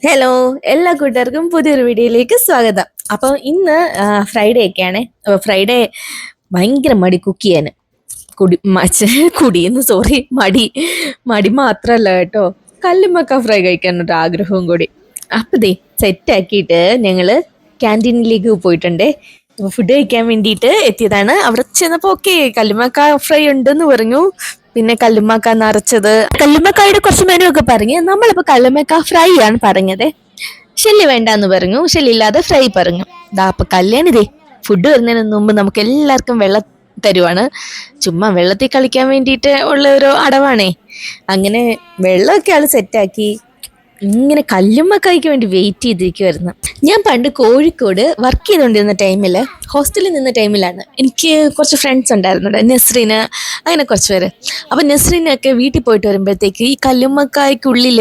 Hello, എല്ലാ കൂട്ടുകാർക്കും പുതിയൊരു വീഡിയോയിലേക്ക് സ്വാഗതം. അപ്പോൾ ഇന്ന് ഫ്രൈഡേ ഒക്കെയാണ്. ഫ്രൈഡേ ഭയങ്കര മടി കുക്ക് ചെയ്യാൻ. കുടിയെന്ന് സോറി, മടി മടി മാത്രമല്ല കേട്ടോ, കല്ലുമ്മക്ക ഫ്രൈ കഴിക്കാനൊരു ആഗ്രഹവും കൂടി. അപ്പം ദേ സെറ്റാക്കിയിട്ട് ഞങ്ങൾ ക്യാൻറ്റീനിലേക്ക് പോയിട്ടുണ്ടേ. ഫുഡ് കഴിക്കാൻ വേണ്ടിയിട്ട് എത്തിയതാണ്. അവിടെ ചെന്നപ്പോൾ ഓക്കെ കല്ലുമ്മക്ക ഫ്രൈ ഉണ്ടെന്ന് പറഞ്ഞു. പിന്നെ കല്ലുമ്മക്ക നിറച്ചത്, കല്ലുമ്മക്കായുടെ കുറച്ച് മെനു ഒക്കെ പറഞ്ഞു. നമ്മളിപ്പോൾ കല്ലുമ്മക്ക ഫ്രൈ ആണ് പറഞ്ഞത്. ഷെല്ലി വേണ്ടാന്ന് പറഞ്ഞു, ഷെല്ലി ഇല്ലാതെ ഫ്രൈ പറഞ്ഞു. ദാ അപ്പൊ കല്യാണിതേ ഫുഡ് വരുന്നതിന് മുമ്പ് നമുക്ക് എല്ലാവർക്കും വെള്ളം തരുവാണ്. ചുമ്മാ വെള്ളത്തിൽ കളിക്കാൻ വേണ്ടിയിട്ട് ഉള്ള ഒരു അടവാണേ. അങ്ങനെ വെള്ളമൊക്കെ ആള് സെറ്റാക്കി ഇങ്ങനെ കല്ലുമ്മക്കായ്ക്ക് വേണ്ടി വെയിറ്റ് ചെയ്തിരിക്കുമായിരുന്നു. ഞാൻ പണ്ട് കോഴിക്കോട് വർക്ക് ചെയ്തുകൊണ്ടിരുന്ന ടൈമിൽ, ഹോസ്റ്റലിൽ നിന്ന ടൈമിലാണ് എനിക്ക് കുറച്ച് ഫ്രണ്ട്സ് ഉണ്ടായിരുന്നു, നസ്രീന്, അങ്ങനെ കുറച്ച് പേര്. അപ്പം നസ്രീനൊക്കെ വീട്ടിൽ പോയിട്ട് വരുമ്പോഴത്തേക്ക് ഈ കല്ലുമ്മക്കായ്ക്കുള്ളിൽ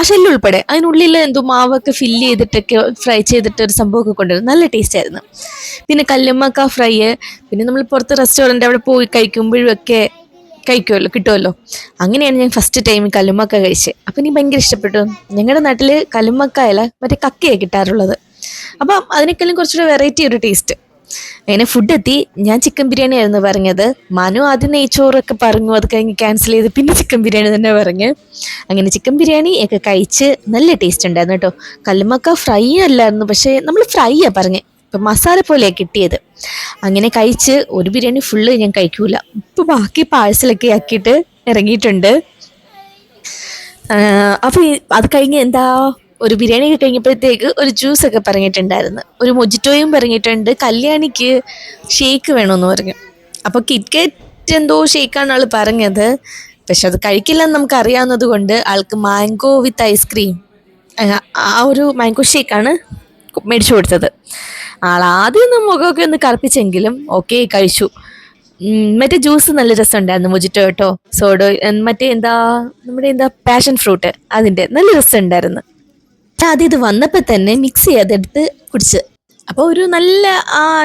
ഷെല്ലുൾപ്പെടെ അതിനുള്ളിൽ എന്തോ മാവൊക്കെ ഫില്ല് ചെയ്തിട്ടൊക്കെ ഫ്രൈ ചെയ്തിട്ട് ഒരു സംഭവമൊക്കെ കൊണ്ടുവരും. നല്ല ടേസ്റ്റ് ആയിരുന്നു. പിന്നെ കല്ലുമ്മക്ക ഫ്രൈ, പിന്നെ നമ്മൾ പുറത്ത് റെസ്റ്റോറൻറ്റ് അവിടെ പോയി കഴിക്കുമ്പോഴും ഒക്കെ കഴിക്കുമല്ലോ, കിട്ടുമല്ലോ. അങ്ങനെയാണ് ഞാൻ ഫസ്റ്റ് ടൈം കല്ലുമ്മക്ക കഴിച്ചത്. അപ്പം എനിക്ക് ഭയങ്കര ഇഷ്ടപ്പെട്ടു. ഞങ്ങളുടെ നാട്ടിൽ കല്ലുമ്മക്കായല്ല മറ്റേ കക്കയാണ് കിട്ടാറുള്ളത്. അപ്പം അതിനേക്കാളും കുറച്ചുകൂടെ വെറൈറ്റി ഒരു ടേസ്റ്റ്. അങ്ങനെ ഫുഡ് എത്തി. ഞാൻ ചിക്കൻ ബിരിയാണി ആയിരുന്നു പറഞ്ഞത്. മനു ആദ്യം നെയ്ച്ചോറൊക്കെ പറഞ്ഞു, അത് കഴിഞ്ഞ് ക്യാൻസൽ ചെയ്ത് പിന്നെ ചിക്കൻ ബിരിയാണി തന്നെ പറഞ്ഞ്. അങ്ങനെ ചിക്കൻ ബിരിയാണി ഒക്കെ കഴിച്ച് നല്ല ടേസ്റ്റ് ഉണ്ടായിരുന്നു കേട്ടോ. കല്ലുമ്മക്ക ഫ്രൈ അല്ലായിരുന്നു, പക്ഷേ നമ്മൾ ഫ്രൈയാണ് പറഞ്ഞ്, ഇപ്പം മസാല പോലെയാണ് കിട്ടിയത്. അങ്ങനെ കഴിച്ച് ഒരു ബിരിയാണി ഫുള്ള് ഞാൻ കഴിക്കൂല, ഇപ്പം ബാക്കി പാഴ്സലൊക്കെ ആക്കിയിട്ട് ഇറങ്ങിയിട്ടുണ്ട്. അപ്പോൾ അത് കഴിഞ്ഞ് എന്താ, ഒരു ബിരിയാണി ഒക്കെ കഴിഞ്ഞപ്പോഴത്തേക്ക് ഒരു ജ്യൂസൊക്കെ പറഞ്ഞിട്ടുണ്ടായിരുന്നു, ഒരു മൊജിറ്റോയും പറഞ്ഞിട്ടുണ്ട്. കല്യാണിക്ക് ഷേക്ക് വേണമെന്ന് പറഞ്ഞു. അപ്പോൾ കിറ്റ്കാറ്റ് എന്തോ ഷേക്കാണ് ആൾ പറഞ്ഞത്, പക്ഷെ അത് കഴിക്കില്ലെന്ന് നമുക്ക് അറിയാവുന്നത് കൊണ്ട് ആൾക്ക് മാംഗോ വിത്ത് ഐസ്ക്രീം, ആ ഒരു മാംഗോ ഷേക്കാണ് മേടിച്ചു കൊടുത്തത്. ആളാദ്യം ഒന്ന് മുഖമൊക്കെ ഒന്ന് കറുപ്പിച്ചെങ്കിലും ഓക്കെ കഴിച്ചു. മറ്റേ ജ്യൂസ് നല്ല രസമുണ്ടായിരുന്നു, മൊജിറ്റോ കേട്ടോ. സോഡോ മറ്റേ എന്താ നമ്മുടെ എന്താ പാഷൻ ഫ്രൂട്ട്, അതിൻ്റെ നല്ല രസമുണ്ടായിരുന്നു. ആദ്യം ഇത് വന്നപ്പോൾ തന്നെ മിക്സ് ചെയ്തെടുത്ത് കുടിച്ച്. അപ്പോൾ ഒരു നല്ല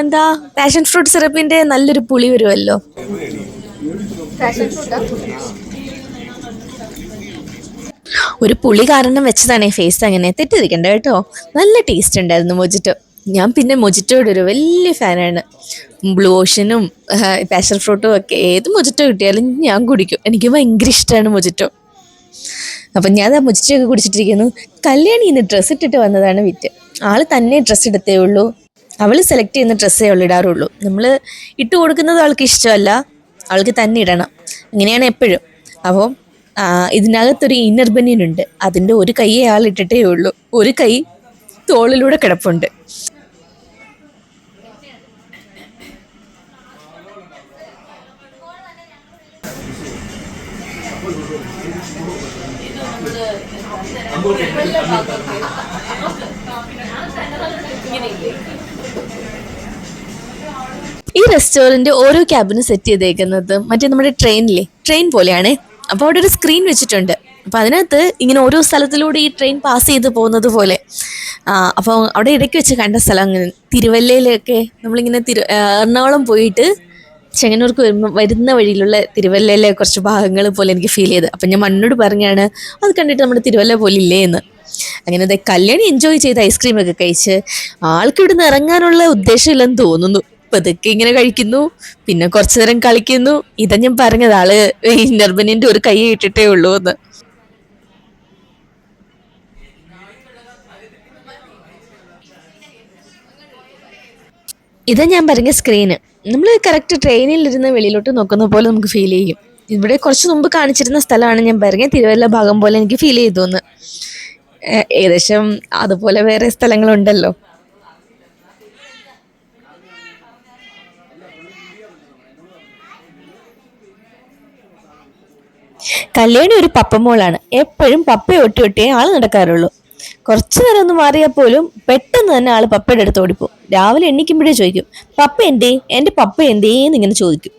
എന്താ പാഷൻ ഫ്രൂട്ട് സിറപ്പിൻ്റെ നല്ലൊരു പുളി വരുമല്ലോ. ഒരു പുളി കാരണം വെച്ചതാണേ ഫേസ് അങ്ങനെ, തെറ്റിരിക്കണ്ട കേട്ടോ. നല്ല ടേസ്റ്റ് ഉണ്ടായിരുന്നു മൊജിറ്റോ. ഞാൻ പിന്നെ മൊജിറ്റോയുടെ ഒരു വലിയ ഫാനാണ്. ബ്ലൂ ഓഷനും പാഷൻ ഫ്രൂട്ടും ഒക്കെ ഏത് മൊജിറ്റോ കിട്ടിയാലും ഞാൻ കുടിക്കും. എനിക്ക് ഭയങ്കര ഇഷ്ടമാണ് മൊജിറ്റോ. അപ്പം ഞാൻ ആ മൊജിറ്റോ ഒക്കെ കുടിച്ചിട്ടിരിക്കുന്നു. കല്യാണി ഇന്ന് ഡ്രസ്സ് ഇട്ടിട്ട് വന്നതാണ് വിറ്റ്. ആൾ തന്നെ ഡ്രസ്സ് ഇടത്തേ ഉള്ളൂ, അവൾ സെലക്ട് ചെയ്യുന്ന ഡ്രസ്സേ അവൾ ഇടാറുള്ളൂ. നമ്മൾ ഇട്ട് കൊടുക്കുന്നത് ആൾക്ക് ഇഷ്ടമല്ല, ആൾക്ക് തന്നെ ഇടണം. അങ്ങനെയാണ് എപ്പോഴും. അപ്പോൾ ഇതിനകത്തൊരു ഇന്നർ ബനിയനുണ്ട്, അതിൻ്റെ ഒരു കൈയെ ആൾ ഇട്ടിട്ടേ ഉള്ളൂ, ഒരു കൈ തോളിലൂടെ കിടപ്പുണ്ട്. ഈ റെസ്റ്റോറൻറ്റ് ഓരോ ക്യാബിനും സെറ്റ് ചെയ്തേക്കുന്നത് മറ്റേ നമ്മുടെ ട്രെയിൻ പോലെയാണേ. അപ്പോൾ അവിടെ ഒരു സ്ക്രീൻ വെച്ചിട്ടുണ്ട്. അപ്പോൾ അതിനകത്ത് ഇങ്ങനെ ഓരോ സ്ഥലത്തിലൂടെ ഈ ട്രെയിൻ പാസ് ചെയ്ത് പോകുന്നത് പോലെ. അപ്പോൾ അവിടെ ഇടയ്ക്ക് വെച്ച് കണ്ട സ്ഥലം അങ്ങനെ തിരുവല്ലയിലൊക്കെ നമ്മളിങ്ങനെ എറണാകുളം പോയിട്ട് ചെങ്ങന്നൂർക്ക് വരുന്ന വഴിയിലുള്ള തിരുവല്ലയിലെ കുറച്ച് ഭാഗങ്ങൾ പോലെ എനിക്ക് ഫീൽ ചെയ്ത്. അപ്പം ഞാൻ മണ്ണോട് പറഞ്ഞാണ് അത് കണ്ടിട്ട് നമ്മുടെ തിരുവല്ല പോലെ ഇല്ലേ എന്ന്. അങ്ങനെ അതെ കല്യാണി എൻജോയ് ചെയ്ത് ഐസ്ക്രീമൊക്കെ കഴിച്ച് ആൾക്ക് ഇവിടുന്ന് ഇറങ്ങാനുള്ള ഉദ്ദേശമില്ലെന്ന് തോന്നുന്നു. പതുക്കെ ഇങ്ങനെ കഴിക്കുന്നു, പിന്നെ കുറച്ചു നേരം കളിക്കുന്നു. ഇതാ ഞാൻ പറഞ്ഞത്, ആള് ഇന്നർബനിന്റെ ഒരു കൈ ഇട്ടിട്ടേ ഉള്ളൂ എന്ന്. ഇതാ ഞാൻ പറഞ്ഞ സ്ക്രീന്. നമ്മൾ കറക്റ്റ് ട്രെയിനിലിരുന്ന് വെളിയിലോട്ട് നോക്കുന്ന പോലെ നമുക്ക് ഫീൽ ചെയ്യും. ഇവിടെ കുറച്ച് മുമ്പ് കാണിച്ചിരുന്ന സ്ഥലമാണ് ഞാൻ പറഞ്ഞ തിരുവല്ല ഭാഗം പോലെ എനിക്ക് ഫീൽ ചെയ്തു എന്ന്. ഏകദേശം അതുപോലെ വേറെ സ്ഥലങ്ങളുണ്ടല്ലോ. കല്യാണി ഒരു പപ്പമോളാണ്. എപ്പോഴും പപ്പ ഒട്ടി ഒട്ടിയേ ആള് നടക്കാറുള്ളൂ. കുറച്ചു നേരം ഒന്ന് മാറിയാൽ പോലും പെട്ടെന്ന് തന്നെ ആള് പപ്പയുടെ അടുത്ത് ഓടിപ്പോവും. രാവിലെ എണ്ണിക്കുമ്പോഴേ ചോദിക്കും, പപ്പ എന്തേ, എൻ്റെ പപ്പ എന്തേന്ന് ഇങ്ങനെ ചോദിക്കും.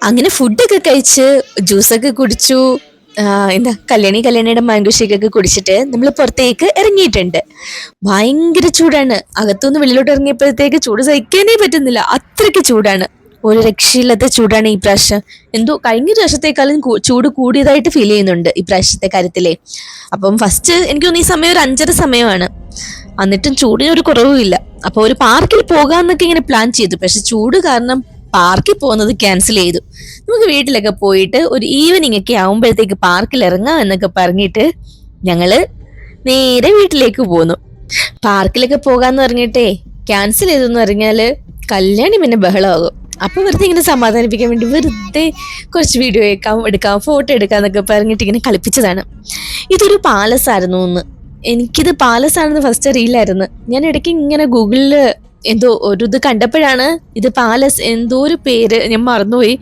അങ്ങനെ ഫുഡൊക്കെ കഴിച്ച് ജ്യൂസൊക്കെ കുടിച്ചു. എന്താ കല്യാണിയുടെ മാംഗോ ഷേക്കൊക്കെ കുടിച്ചിട്ട് നമ്മൾ പുറത്തേക്ക് ഇറങ്ങിയിട്ടുണ്ട്. ഭയങ്കര ചൂടാണ്. അകത്തുനിന്ന് വെളിയിലോട്ട് ഇറങ്ങിയപ്പോഴത്തേക്ക് ചൂട് സഹിക്കാനേ പറ്റുന്നില്ല, അത്രയ്ക്ക് ചൂടാണ്. ഒരു രക്ഷയില്ലാത്ത ചൂടാണ് ഈ പ്രാവശ്യം. എന്തോ കഴിഞ്ഞ പ്രാവശ്യത്തെക്കാളും ചൂട് കൂടിയതായിട്ട് ഫീൽ ചെയ്യുന്നുണ്ട് ഈ പ്രാവശ്യത്തെ കാര്യത്തിലേ. അപ്പം ഫസ്റ്റ് എനിക്ക് തോന്നുന്നു ഈ സമയം ഒരു 5:30 സമയമാണ്, എന്നിട്ടും ചൂടിന് ഒരു കുറവുമില്ല. അപ്പൊ ഒരു പാർക്കിൽ പോകാന്നൊക്കെ ഇങ്ങനെ പ്ലാൻ ചെയ്തു, പക്ഷെ ചൂട് കാരണം പാർക്കിൽ പോകുന്നത് ക്യാൻസൽ ചെയ്തു. നമുക്ക് വീട്ടിലൊക്കെ പോയിട്ട് ഒരു ഈവനിങ് ഒക്കെ ആവുമ്പോഴത്തേക്ക് പാർക്കിൽ ഇറങ്ങാം എന്നൊക്കെ പറഞ്ഞിട്ട് ഞങ്ങള് നേരെ വീട്ടിലേക്ക് പോന്നു. പാർക്കിലൊക്കെ പോകാന്ന് പറഞ്ഞിട്ടേ ക്യാൻസൽ ചെയ്തെന്ന് പറഞ്ഞാല് കല്യാണി പിന്നെ ബഹളമാകും. അപ്പൊ വെറുതെ ഇങ്ങനെ സമാധാനിപ്പിക്കാൻ വേണ്ടി വെറുതെ കുറച്ച് വീഡിയോ എടുക്കാം ഫോട്ടോ എടുക്കാന്നൊക്കെ പറഞ്ഞിട്ട് ഇങ്ങനെ കളിപ്പിച്ചതാണ്. ഇതൊരു പാലസ് ആയിരുന്നു എന്ന്. എനിക്കിത് പാലസ് ആണെന്ന് ഫസ്റ്റ് അറിയില്ലായിരുന്നു. ഞാൻ ഇടയ്ക്ക് ഇങ്ങനെ ഗൂഗിളില് എന്തോ ഒരു ഇത് കണ്ടപ്പോഴാണ് ഇത് പാലസ്, എന്തോ ഒരു പേര് ഞാൻ മറന്നുപോയി,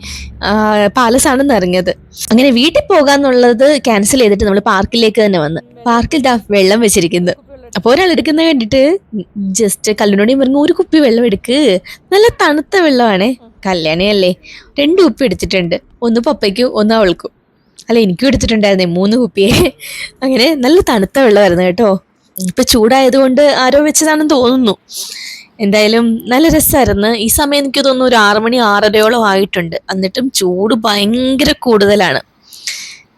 പാലസ് ആണെന്ന് അറിഞ്ഞത്. അങ്ങനെ വീട്ടിൽ പോകാന്നുള്ളത് ക്യാൻസൽ ചെയ്തിട്ട് നമ്മൾ പാർക്കിലേക്ക് തന്നെ വന്ന്. പാർക്കിൽ വെള്ളം വെച്ചിരിക്കുന്നു. അപ്പൊ ഒരാൾ എടുക്കുന്ന വേണ്ടിട്ട് ജസ്റ്റ് കല്യാണിയോട് പറഞ്ഞു ഒരു കുപ്പി വെള്ളം എടുക്ക്, നല്ല തണുത്ത വെള്ളമാണേ. കല്യാണിയല്ലേ, 2 കുപ്പി എടുത്തിട്ടുണ്ട്, ഒന്ന് പപ്പയ്ക്കും ഒന്ന് അവൾക്കും. അല്ല എനിക്കും എടുത്തിട്ടുണ്ടായിരുന്നേ 3 കുപ്പിയെ. അങ്ങനെ നല്ല തണുത്ത വെള്ളമായിരുന്നു കേട്ടോ. ഇപ്പൊ ചൂടായതുകൊണ്ട് ആരോ വെച്ചതാണെന്ന് തോന്നുന്നു. എന്തായാലും നല്ല രസമായിരുന്നു. ഈ സമയം എനിക്ക് തോന്നുന്നു ഒരു 6 മണി 6:30 ആയിട്ടുണ്ട്, എന്നിട്ടും ചൂട് ഭയങ്കര കൂടുതലാണ്.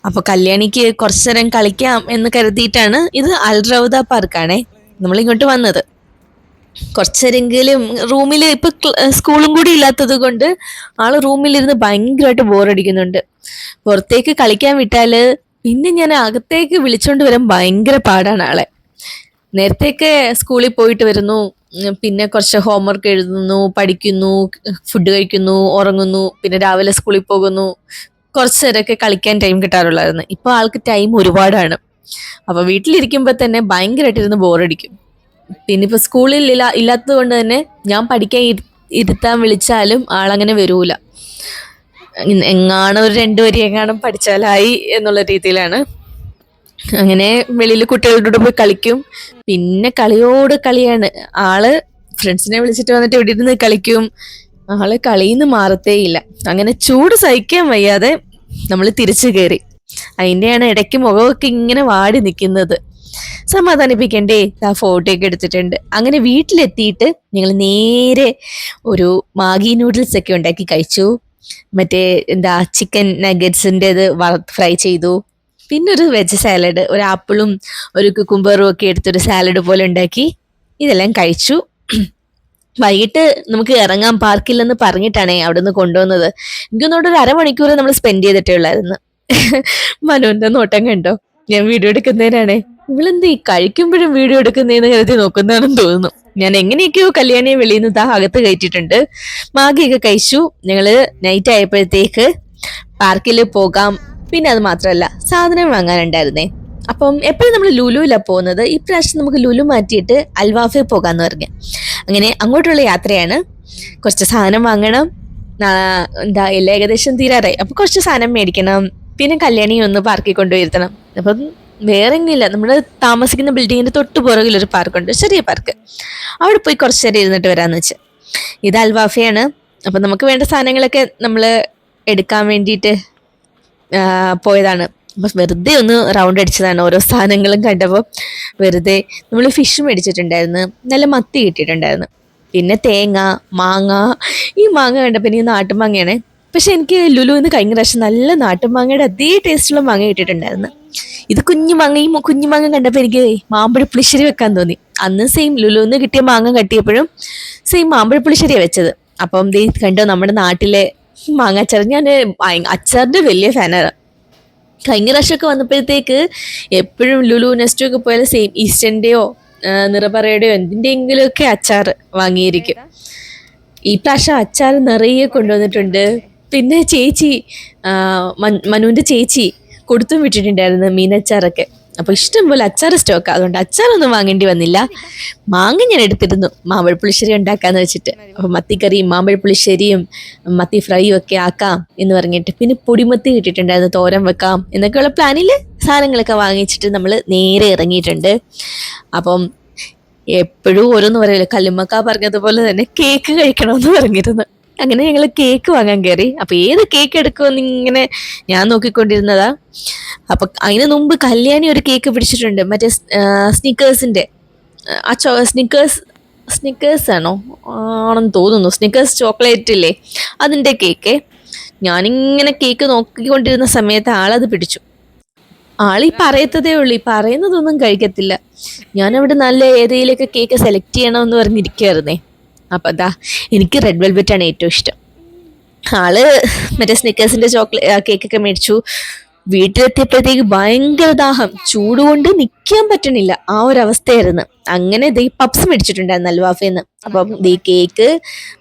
അപ്പൊ കല്യാണിക്ക് കുറച്ചു നേരം കളിക്കാം എന്ന് കരുതിയിട്ടാണ്, ഇത് അൽറൗദ പാർക്കാണേ, നമ്മളിങ്ങോട്ട് വന്നത്. കുറച്ചേരെങ്കിലും റൂമിൽ ഇപ്പൊ സ്കൂളും കൂടി ഇല്ലാത്തത് കൊണ്ട് ആള് റൂമിലിരുന്ന് ഭയങ്കരമായിട്ട് ബോറടിക്കുന്നുണ്ട്. പുറത്തേക്ക് കളിക്കാൻ വിട്ടാല് പിന്നെ ഞാൻ അകത്തേക്ക് വിളിച്ചോണ്ട് വരാൻ ഭയങ്കര പാടാണ് ആളെ. നേരത്തെയൊക്കെ സ്കൂളിൽ പോയിട്ട് വരുന്നു, പിന്നെ കുറച്ച് ഹോംവർക്ക് എഴുതുന്നു, പഠിക്കുന്നു, ഫുഡ് കഴിക്കുന്നു, ഉറങ്ങുന്നു, പിന്നെ രാവിലെ സ്കൂളിൽ പോകുന്നു. കുറച്ചു നേരമൊക്കെ കളിക്കാൻ ടൈം കിട്ടാറുള്ളായിരുന്നു. ഇപ്പൊ ആൾക്ക് ടൈം ഒരുപാടാണ്. അപ്പൊ വീട്ടിലിരിക്കുമ്പോ തന്നെ ഭയങ്കരമായിട്ട് ഇരുന്ന് ബോറടിക്കും. പിന്നെ ഇപ്പൊ സ്കൂളിൽ ഇല്ലാത്തത് കൊണ്ട് തന്നെ ഞാൻ പഠിക്കാൻ ഇരുത്താൻ വിളിച്ചാലും ആളങ്ങനെ വരൂല. എങ്ങാനും ഒരു 2 വരി എങ്ങാനും പഠിച്ചാലായി എന്നുള്ള രീതിയിലാണ്. അങ്ങനെ വെളിയിൽ കുട്ടികളുടെ കൂടെ പോയി കളിക്കും. പിന്നെ കളിയോട് കളിയാണ് ആള്. ഫ്രണ്ട്സിനെ വിളിച്ചിട്ട് വന്നിട്ട് ഇവിടെ ഇരുന്ന് കളിക്കും. ആള് കളിന്ന് മാറത്തേയില്ല. അങ്ങനെ ചൂട് സഹിക്കാൻ വയ്യാതെ നമ്മൾ തിരിച്ചു കയറി. അതിന്റെയാണ് ഇടയ്ക്ക് മുഖമൊക്കെ ഇങ്ങനെ വാടി നിൽക്കുന്നത്. സമാധാനിപ്പിക്കണ്ടേ, ആ ഫോട്ടോ ഒക്കെ എടുത്തിട്ടുണ്ട്. അങ്ങനെ വീട്ടിലെത്തിയിട്ട് ഞങ്ങൾ നേരെ ഒരു മാഗി നൂഡിൽസ് ഒക്കെ ഉണ്ടാക്കി കഴിച്ചു. മറ്റേ എന്താ ചിക്കൻ നഗറ്റ്സിൻ്റെത് ഫ്രൈ ചെയ്തു. പിന്നെ ഒരു വെജ് സാലഡ്, ഒരു ആപ്പിളും ഒരു കുക്കുംബറും ഒക്കെ എടുത്തൊരു സാലഡ് പോലെ ഉണ്ടാക്കി. ഇതെല്ലാം കഴിച്ചു. വൈകിട്ട് നമുക്ക് ഇറങ്ങാം പാർക്കില്ലെന്ന് പറഞ്ഞിട്ടാണേ അവിടെ നിന്ന് കൊണ്ടുവന്നത്. എനിക്കൊന്നുകൊണ്ട് ഒരു 1/2 മണിക്കൂർ നമ്മൾ സ്പെൻഡ് ചെയ്തിട്ടേ ഉള്ളായിരുന്നു. മനുവിന്റെ നോട്ടം കണ്ടോ, ഞാൻ വീഡിയോ എടുക്കുന്നതിനാണേ. ഇവളെന്ത് ഈ കഴിക്കുമ്പോഴും വീഡിയോ എടുക്കുന്നതെന്ന് കരുതി നോക്കുന്നതാണെന്ന് തോന്നുന്നു. ഞാൻ എങ്ങനെയൊക്കെയോ കല്യാണിയെ വെളിയിൽ നിന്ന് അകത്ത് കയറ്റിയിട്ടുണ്ട്. മാഗിയൊക്കെ കഴിച്ചു. ഞങ്ങള് നൈറ്റ് ആയപ്പോഴത്തേക്ക് പാർക്കിൽ പോകാം. പിന്നെ അത് മാത്രമല്ല, സാധനം വാങ്ങാനുണ്ടായിരുന്നേ. അപ്പം എപ്പോഴും നമ്മൾ ലുലുവിലാണ് പോകുന്നത്. ഇപ്രാവശ്യം നമുക്ക് ലുലു മാറ്റിയിട്ട് അൽവാഫിൽ പോകാന്ന് പറഞ്ഞു. അങ്ങനെ അങ്ങോട്ടുള്ള യാത്രയാണ്. കുറച്ച് സാധനം വാങ്ങണം. എന്താ എല്ലാം ഏകദേശം തീരാറായി. അപ്പൊ കുറച്ച് സാധനം മേടിക്കണം. പിന്നെ കല്യാണിയെ ഒന്ന് പാർക്കിൽ കൊണ്ടുവരുത്തണം. അപ്പം വേറെ എങ്ങനെയില്ല, നമ്മൾ താമസിക്കുന്ന ബിൽഡിങ്ങിന്റെ തൊട്ട് പുറകിലൊരു പാർക്കുണ്ട്, ചെറിയ പാർക്ക്. അവിടെ പോയി കുറച്ച് നേരം ഇരുന്നിട്ട് വരാന്ന് വെച്ച്. ഇത് അൽവാഫയാണ്. അപ്പൊ നമുക്ക് വേണ്ട സാധനങ്ങളൊക്കെ നമ്മൾ എടുക്കാൻ വേണ്ടിയിട്ട് പോയതാണ്. അപ്പൊ വെറുതെ ഒന്ന് റൗണ്ട് അടിച്ചതാണ്. ഓരോ സാധനങ്ങളും കണ്ടപ്പോൾ വെറുതെ. നമ്മൾ ഫിഷ് മേടിച്ചിട്ടുണ്ടായിരുന്നു, നല്ല മത്തി കിട്ടിയിട്ടുണ്ടായിരുന്നു. പിന്നെ തേങ്ങ, മാങ്ങ. ഈ മാങ്ങ കണ്ടപ്പോൾ എനിക്ക് നാട്ടുമാങ്ങയാണ്. പക്ഷെ എനിക്ക് ലുലുവിന്ന് കഴിഞ്ഞ പ്രാവശ്യം നല്ല നാട്ടുമാങ്ങയുടെ അതേ ടേസ്റ്റുള്ള മാങ്ങ കിട്ടിയിട്ടുണ്ടായിരുന്നു. ഇത് കുഞ്ഞു മാങ്ങ കണ്ടപ്പോൾ എനിക്ക് മാമ്പഴ പുളിശ്ശേരി വെക്കാൻ തോന്നി. അന്ന് സെയിം ലുലുവിന്ന് കിട്ടിയ മാങ്ങ കട്ടിയപ്പോഴും സെയിം മാമ്പഴ പുളിശ്ശേരിയാണ് വെച്ചത്. അപ്പം ദേ കണ്ടോ നമ്മുടെ നാട്ടിലെ മാങ്ങ അച്ചാർ. ഞാൻ അച്ചാറിന്റെ വലിയ ഫാനാണ്. കഴിഞ്ഞ പ്രാവശ്യമൊക്കെ വന്നപ്പോഴത്തേക്ക് എപ്പോഴും ലുലു നെസ്റ്റോ ഒക്കെ പോയാലും സെയിം ഈസ്റ്ററിന്റെയോ നിറപറയുടെയോ എന്തിൻ്റെയെങ്കിലുമൊക്കെ അച്ചാർ വാങ്ങിയിരിക്കും. ഈ പ്രാവശ്യം അച്ചാർ നിറയെ കൊണ്ടുവന്നിട്ടുണ്ട്. പിന്നെ ചേച്ചി മനുവിന്റെ ചേച്ചി കൊടുത്തും വിട്ടിട്ടുണ്ടായിരുന്നു മീനച്ചാറൊക്കെ. അപ്പൊ ഇഷ്ടംപോലെ അച്ചാർ സ്റ്റോക്ക്, അതുകൊണ്ട് അച്ചാറൊന്നും വാങ്ങേണ്ടി വന്നില്ല. മാങ്ങ ഞാൻ എടുത്തിരുന്നു മാമ്പഴപ്പുളിശ്ശേരി ഉണ്ടാക്കാന്ന് വെച്ചിട്ട്. അപ്പൊ മത്തിക്കറിയും മാമ്പഴപ്പുളിശ്ശേരിയും മത്തി ഫ്രൈയും ഒക്കെ ആക്കാം എന്ന് പറഞ്ഞിട്ട്. പിന്നെ പൊടിമത്തി കിട്ടിയിട്ടുണ്ടായിരുന്നു, തോരൻ വെക്കാം എന്നൊക്കെയുള്ള പ്ലാനില് സാധനങ്ങളൊക്കെ വാങ്ങിച്ചിട്ട് നമ്മൾ നേരെ ഇറങ്ങിയിട്ടുണ്ട്. അപ്പം എപ്പോഴും ഓരോന്ന് പറയല്ലോ, കല്ലുമ്മക്ക പറഞ്ഞതുപോലെ തന്നെ കേക്ക് കഴിക്കണമെന്ന് പറഞ്ഞിരുന്നു. അങ്ങനെ ഞങ്ങൾ കേക്ക് വാങ്ങാൻ കയറി. അപ്പൊ ഏത് കേക്ക് എടുക്കുമെന്ന് ഇങ്ങനെ ഞാൻ നോക്കിക്കൊണ്ടിരുന്നതാ. അപ്പൊ അതിന് മുമ്പ് കല്യാണി ഒരു കേക്ക് പിടിച്ചിട്ടുണ്ട്, മറ്റേ സ്നിക്കേഴ്സിന്റെ ആ സ്നിക്കേഴ്സ് ആണോ ആണെന്ന് തോന്നുന്നു, സ്നിക്കേഴ്സ് ചോക്ലേറ്റ് ഇല്ലേ അതിന്റെ കേക്ക്. ഞാനിങ്ങനെ കേക്ക് നോക്കിക്കൊണ്ടിരുന്ന സമയത്ത് ആളത് പിടിച്ചു. ആളീ പറയത്തതേ ഉള്ളൂ, ഈ പറയുന്നതൊന്നും കഴിക്കത്തില്ല. ഞാനവിടെ നല്ല ഏരിയയിലൊക്കെ കേക്ക് സെലക്ട് ചെയ്യണമെന്ന് പറഞ്ഞിരിക്കുവായിരുന്നേ. അപ്പൊ അതാ, എനിക്ക് റെഡ് വെൽവെറ്റ് ആണ് ഏറ്റവും ഇഷ്ടം. ആള് മറ്റേ സ്നിക്കേഴ്സിന്റെ കേക്കൊക്കെ മേടിച്ചു. വീട്ടിലെത്തിയപ്പോഴത്തേക്ക് ഭയങ്കര ദാഹം, ചൂടുകൊണ്ട് നിക്കാൻ പറ്റണില്ല, ആ ഒരു അവസ്ഥയായിരുന്നു. അങ്ങനെ ദേ പപ്സ് മേടിച്ചിട്ടുണ്ടായിരുന്നു അൽവാഫേന്ന്. അപ്പം ദേ കേക്ക്,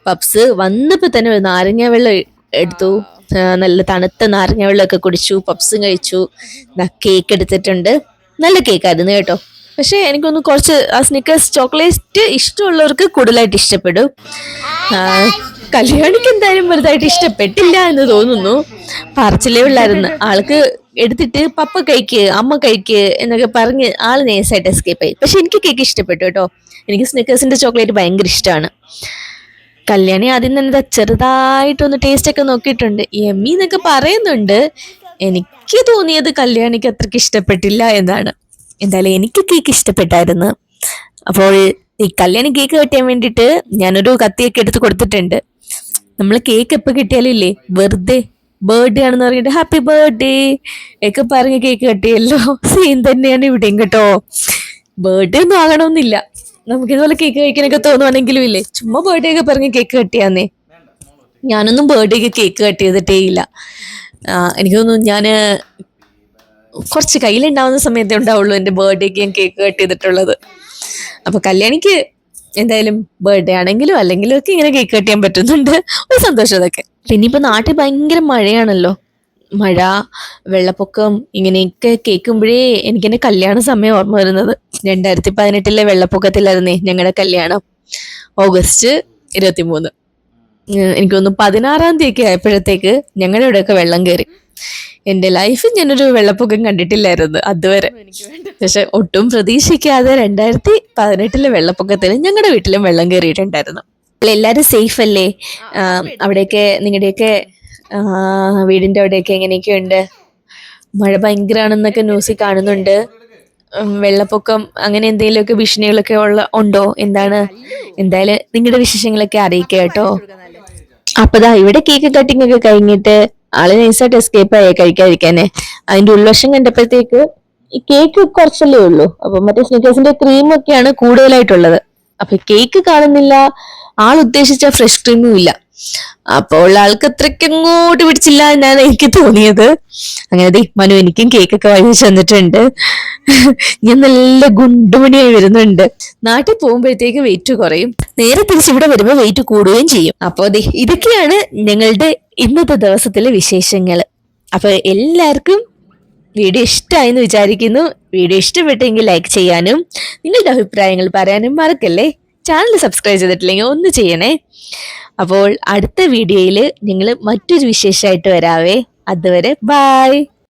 പപ്സ് വന്നപ്പോ തന്നെ ഒരു നാരങ്ങ വെള്ളം എടുത്തു. നല്ല തണുത്ത നാരങ്ങ വെള്ളമൊക്കെ കുടിച്ചു, പപ്സും കഴിച്ചു. കേക്ക് എടുത്തിട്ടുണ്ട്, നല്ല കേക്കായിരുന്നു കേട്ടോ. പക്ഷെ എനിക്കൊന്ന് കുറച്ച് ആ സ്നിക്കേഴ്സ് ചോക്ലേറ്റ് ഇഷ്ടമുള്ളവർക്ക് കൂടുതലായിട്ട് ഇഷ്ടപ്പെടും. കല്യാണിക്ക് എന്തായാലും വലുതായിട്ട് ഇഷ്ടപ്പെട്ടില്ല എന്ന് തോന്നുന്നു. പറച്ചിലേ ഉള്ളായിരുന്നു. ആൾക്ക് എടുത്തിട്ട് പപ്പ കഴിക്ക്, അമ്മ കഴിക്ക് എന്നൊക്കെ പറഞ്ഞ് ആള് നേഴ്സായിട്ട് എസ്കേപ്പ് ആയി. പക്ഷെ എനിക്ക് കേക്ക് ഇഷ്ടപ്പെട്ടു കേട്ടോ. എനിക്ക് സ്നിക്കേഴ്സിന്റെ ചോക്ലേറ്റ് ഭയങ്കര ഇഷ്ടമാണ്. കല്യാണി ആദ്യം തന്നെ ചെറുതായിട്ടൊന്ന് ടേസ്റ്റ് ഒക്കെ നോക്കിയിട്ടുണ്ട്, എമ്മി എന്നൊക്കെ പറയുന്നുണ്ട്. എനിക്ക് തോന്നിയത് കല്യാണിക്ക് അത്രയ്ക്ക് ഇഷ്ടപ്പെട്ടില്ല എന്നാണ്. എന്തായാലും എനിക്ക് കേക്ക് ഇഷ്ടപ്പെട്ടായിരുന്നു. അപ്പോൾ ഈ കല്യാണി കേക്ക് കട്ടിയാൻ വേണ്ടിയിട്ട് ഞാനൊരു കത്തിയൊക്കെ എടുത്ത് കൊടുത്തിട്ടുണ്ട്. നമ്മൾ കേക്ക് എപ്പോൾ കിട്ടിയാലും ഇല്ലേ, വെറുതെ ബർത്ത്ഡേ ആണെന്ന് പറഞ്ഞിട്ട് ഹാപ്പി ബർത്ത്ഡേ ഒക്കെ പറഞ്ഞ് കേക്ക് കട്ടിയല്ലോ. സെയിം തന്നെയാണ് ഇവിടെയും കേട്ടോ. ബർത്ത്ഡേ ഒന്നും ആകണമെന്നില്ല, നമുക്കിതുപോലെ കേക്ക് കഴിക്കാനൊക്കെ തോന്നുവാണെങ്കിലും ഇല്ലേ, ചുമ്മാ ബർത്ത്ഡേ ഒക്കെ പറഞ്ഞ് കേക്ക് കട്ടിയാന്നേ. ഞാനൊന്നും ബർത്ത്ഡേക്ക് കേക്ക് കട്ട് ചെയ്തിട്ടേ ഇല്ല. എനിക്ക് തോന്നുന്നു ഞാന് കുറച്ച് കയ്യിലുണ്ടാവുന്ന സമയത്തേ ഉണ്ടാവുള്ളൂ എൻ്റെ ബർത്ത്ഡേക്ക് ഞാൻ കേക്ക് കട്ട് ചെയ്തിട്ടുള്ളത്. അപ്പൊ കല്യാണിക്ക് എന്തായാലും ബർത്ത്ഡേ ആണെങ്കിലും അല്ലെങ്കിലും ഒക്കെ ഇങ്ങനെ കേക്ക് കട്ട് ചെയ്യാൻ പറ്റുന്നുണ്ട്, ഒരു സന്തോഷം അതൊക്കെ. പിന്നെ ഇപ്പൊ നാട്ടിൽ ഭയങ്കര മഴയാണല്ലോ, മഴ, വെള്ളപ്പൊക്കം ഇങ്ങനെയൊക്കെ കേൾക്കുമ്പോഴേ എനിക്ക് എന്റെ കല്യാണ സമയം ഓർമ്മ വരുന്നത്. 2018 വെള്ളപ്പൊക്കത്തിലായിരുന്നേ ഞങ്ങളുടെ കല്യാണം, ഓഗസ്റ്റ് 23. എനിക്കൊന്ന് 16 തീയതി ആയപ്പോഴത്തേക്ക് ഞങ്ങളുടെ ഇവിടെയൊക്കെ വെള്ളം കയറി. എന്റെ ലൈഫിൽ ഞാനൊരു വെള്ളപ്പൊക്കം കണ്ടിട്ടില്ലായിരുന്നു അതുവരെ. പക്ഷെ ഒട്ടും പ്രതീക്ഷിക്കാതെ 2018 വെള്ളപ്പൊക്കത്തിന് ഞങ്ങളുടെ വീട്ടിലും വെള്ളം കയറിയിട്ടുണ്ടായിരുന്നു. എല്ലാരും സേഫ് അല്ലേ? അവിടെയൊക്കെ നിങ്ങളുടെയൊക്കെ വീടിന്റെ അവിടെയൊക്കെ എങ്ങനെയൊക്കെയുണ്ട്? മഴ ഭയങ്കരമാണെന്നൊക്കെ ന്യൂസിൽ കാണുന്നുണ്ട്. വെള്ളപ്പൊക്കം അങ്ങനെ എന്തെങ്കിലുമൊക്കെ ഭീഷണികളൊക്കെ ഉണ്ടോ? എന്താണ്? എന്തായാലും നിങ്ങളുടെ വിശേഷങ്ങളൊക്കെ അറിയിക്കുക കേട്ടോ. അപ്പതാ ഇവിടെ കേക്ക് കട്ടിംഗ് ഒക്കെ കഴിഞ്ഞിട്ട് ആള് നൈസായിട്ട് എസ്കേപ്പ് ആയി കഴിക്കാതിരിക്കാനെ. അതിന്റെ ഉൾവശം കണ്ടപ്പോഴത്തേക്ക് ഈ കേക്ക് കുറച്ചല്ലേ ഉള്ളൂ, അപ്പൊ മറ്റേ സ്നിക്കേഴ്സിന്റെ ക്രീം ഒക്കെയാണ് കൂടുതലായിട്ടുള്ളത്. അപ്പൊ കേക്ക് കാണുന്നില്ല, ആൾ ഉദ്ദേശിച്ച ഫ്രഷ് ക്രീമും ഇല്ല. അപ്പോൾ ആൾക്ക് അത്രയ്ക്ക് അങ്ങോട്ട് പിടിച്ചില്ല എന്നാണ് എനിക്ക് തോന്നിയത്. അങ്ങനെ മനു എനിക്കും കേക്കൊക്കെ വാങ്ങിച്ചു തന്നിട്ടുണ്ട്. ഞാൻ നല്ല ഗുണ്ടുമണിയായി വരുന്നുണ്ട്. നാട്ടിൽ പോകുമ്പോഴത്തേക്ക് വെയിറ്റ് കുറയും, നേരെ തിരിച്ച് ഇവിടെ വരുമ്പോൾ വെയിറ്റ് കൂടുകയും ചെയ്യും. അപ്പൊ ഇതൊക്കെയാണ് ഞങ്ങളുടെ ഇന്നത്തെ ദിവസത്തിലെ വിശേഷങ്ങൾ. അപ്പൊ എല്ലാവർക്കും വീഡിയോ ഇഷ്ടമായെന്ന് വിചാരിക്കുന്നു. വീഡിയോ ഇഷ്ടപ്പെട്ടെങ്കിൽ ലൈക്ക് ചെയ്യാനും നിങ്ങളുടെ അഭിപ്രായങ്ങൾ പറയാനും മറക്കല്ലേ. ചാനൽ സബ്സ്ക്രൈബ് ചെയ്തിട്ടില്ലെങ്കിൽ ഒന്ന് ചെയ്യണേ. അപ്പോൾ അടുത്ത വീഡിയോയിൽ നിങ്ങൾ മറ്റൊരു വിശേഷമായിട്ട് വരാവേ. അതുവരെ ബൈ.